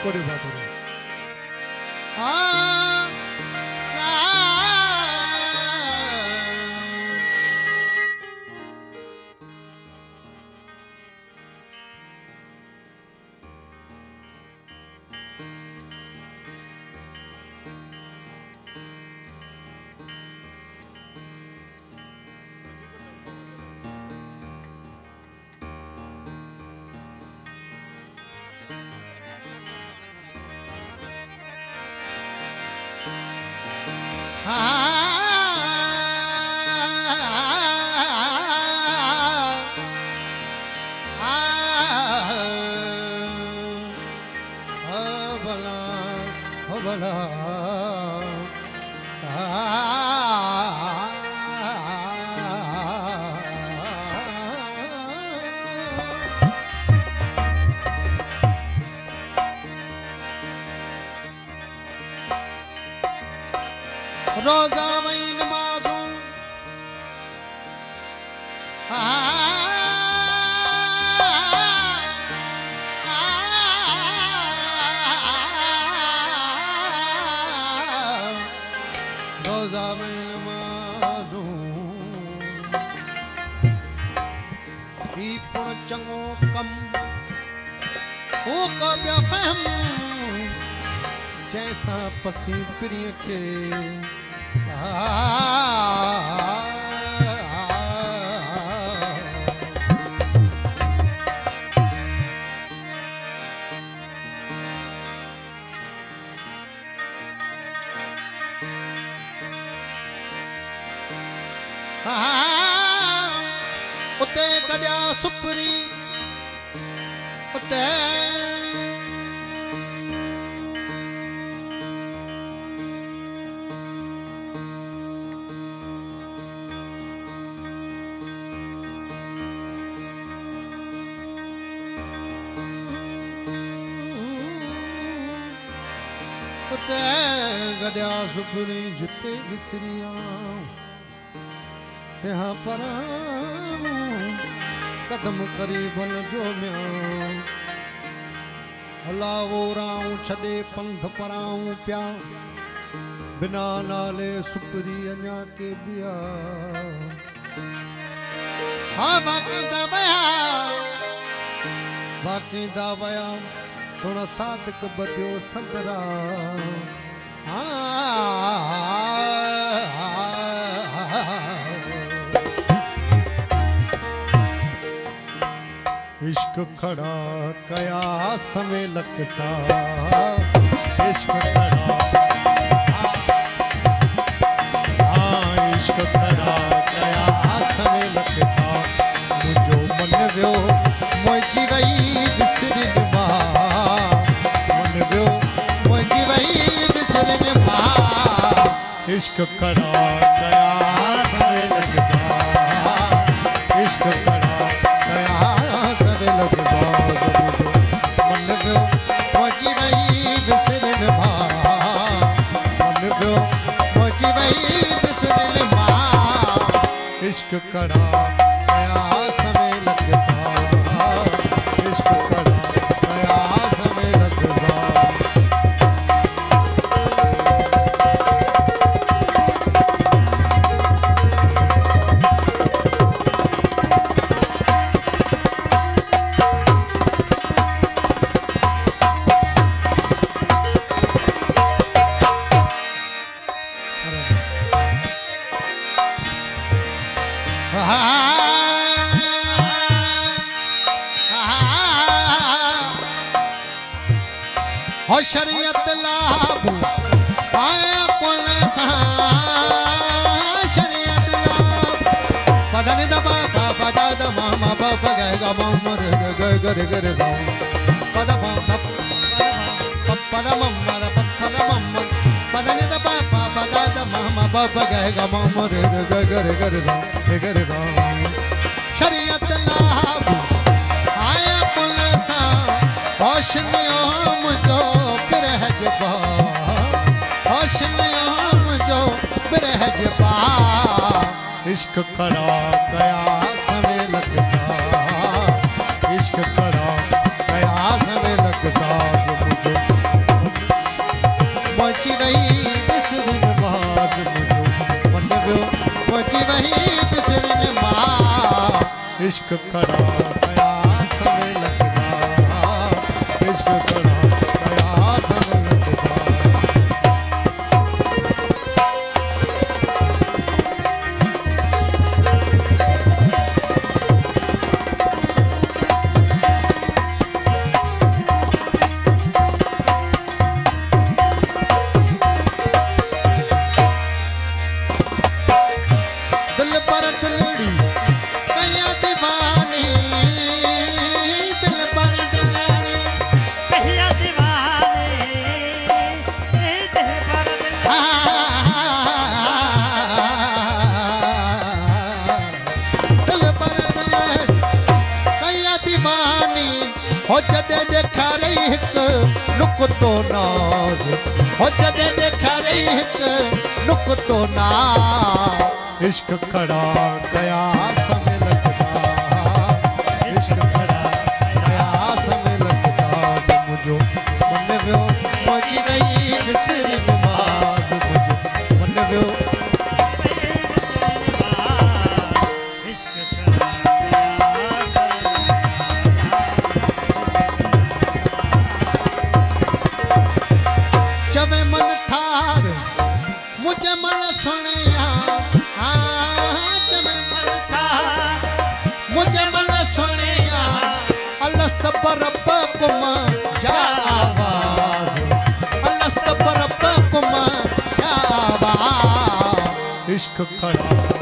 कोई बात हो रोजा वही नमाजों रोजा वही नमाजों ही पुण चंगो कम हो कब्या फहम जैसा पसी प्रिय के उते गड्या सुपरी उते उते गड्या सुपरी जिते विसरिया तहाँ पर कदम करीबन जो म्या हलावो राऊं छड़े पंध पराऊं प्या बिना नाले सुपरी अञा के बिया हाँ बाकी दावया सुन साधक बदियो संदरा इश्क खड़ा कया समय लकसा इश्क खड़ा इश्क खड़ा कया समय लकसा मुझो मन वियो मुझी वही विसरिन मां मन वियो मुझी वही विसरिन मां इश्क खड़ा कया समय लकसा इश्क खड़ा इश्क कड़ा कया समय लग सा इश्क कड़ा कया समय लग सा और शरीयत लागू पाया पुलिस शरीयत लागू पदनि दबा पापा दादा मामा पापा गएगा मामर गरे गरे जाऊं पद पापा पद मम्मा पद मम्मा पदनि दबा पापा दादा मामा पापा गएगा मामर गरे गरे जाऊं शरीयत लागू आया पुलिस होश नियम जो फिर है जबा इश्क खड़ा कया सवे लख साज इश्क खड़ा कया सवे लख साज मुझो पहुंची वही बिसरिन बाज मुझो मन वियो पहुंची वही बिसरिन मां इश्क खड़ा कया सवे लख साज इश्क खड़ा कया सवे लख साज दिल पर दिलड़ी कया दीवानी दिल पर दिलड़ी कहिया दीवाने दिल पर दिल पर दिलड़ी कया दीवानी हो जॾे ॾेखारे हिकु नुक़्तो नाज़ हो जॾे ॾेखारे हिकु नुक़्तो नाज़ इश्क खड़ा कया सवे लख साज इश्क खड़ा कया सवे लख साज मुझो मन वियो पहुंची वई बिसरिन बाज़ मुझो मन वियो चवे मन ठार मुझे मन सुनिया मुझे मल सुनिया अलस्त परब्बकुम जा आवाज अलस्त परब्बकुम जा आवाज इश्क खड़ा